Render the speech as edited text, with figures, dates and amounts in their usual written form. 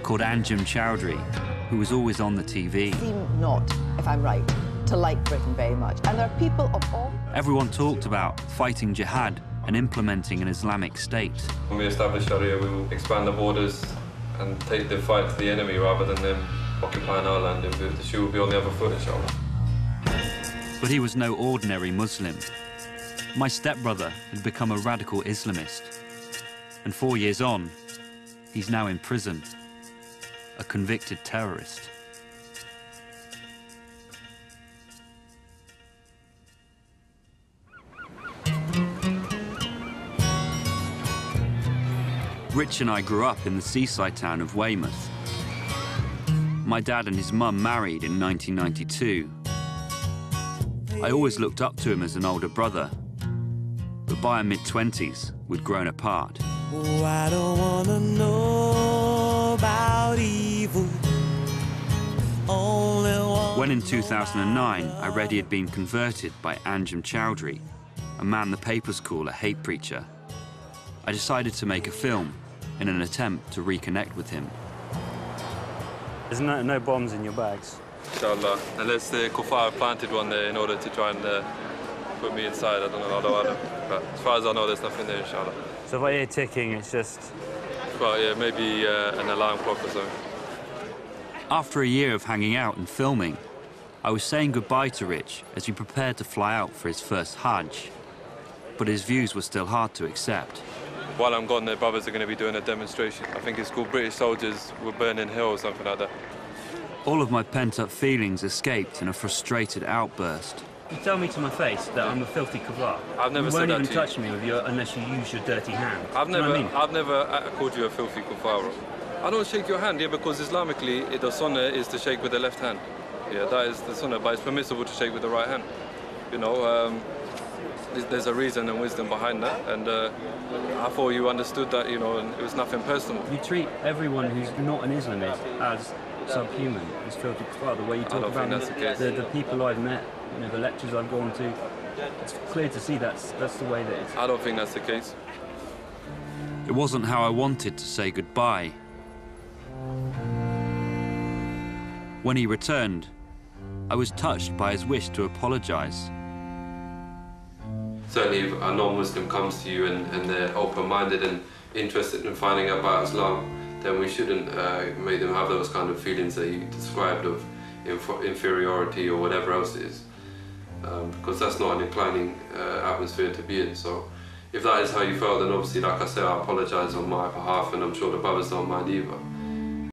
called Anjem Choudary, who was always on the TV. Seem not, if I'm right, to like Britain very much. And there are people of all... Everyone talked about fighting jihad and implementing an Islamic state. When we establish Sharia, we will expand the borders and take the fight to the enemy rather than them occupying our land. And the shoe will be on the other foot, inshallah. But he was no ordinary Muslim. My stepbrother had become a radical Islamist. And 4 years on, he's now in prison, a convicted terrorist. Rich and I grew up in the seaside town of Weymouth. My dad and his mum married in 1992. I always looked up to him as an older brother, but by our mid-20s, we'd grown apart. Oh, I don't wanna know about evil. When in 2009, I read he had been converted by Anjem Choudary, a man the papers call a hate preacher, I decided to make a film in an attempt to reconnect with him. There's no bombs in your bags? Inshallah, unless the kuffar planted one there in order to try and put me inside. I don't know, but as far as I know, there's nothing there, inshallah. So if I hear ticking, it's just... Well, yeah, maybe an alarm clock or something. After a year of hanging out and filming, I was saying goodbye to Rich as he prepared to fly out for his first Hajj. But his views were still hard to accept. While I'm gone, their brothers are going to be doing a demonstration. I think it's called British Soldiers Will Burn in Hell or something like that. All of my pent-up feelings escaped in a frustrated outburst. You tell me to my face that I'm a filthy kafar. I've never said that to you. You won't even touch me with your, unless you use your dirty hand. I've never called you a filthy kafar. I don't shake your hand, yeah, because Islamically, the sunnah is to shake with the left hand. Yeah, that is the sunnah, but it's permissible to shake with the right hand. You know, there's a reason and wisdom behind that, and I thought you understood that, you know, and it was nothing personal. You treat everyone who's not an Islamist as subhuman, as filthy kafar. The way you talk about the people I've met, you know, the lectures I've gone to, it's clear to see that's the way that it's... I don't think that's the case. It wasn't how I wanted to say goodbye. When he returned, I was touched by his wish to apologize. Certainly if a non-Muslim comes to you and they're open-minded and interested in finding out about Islam, then we shouldn't make them have those kind of feelings that you described of inferiority or whatever else it is. Because that's not an inclining atmosphere to be in. So if that is how you felt, then obviously, like I said, I apologize on my behalf, and I'm sure the brothers don't mind either.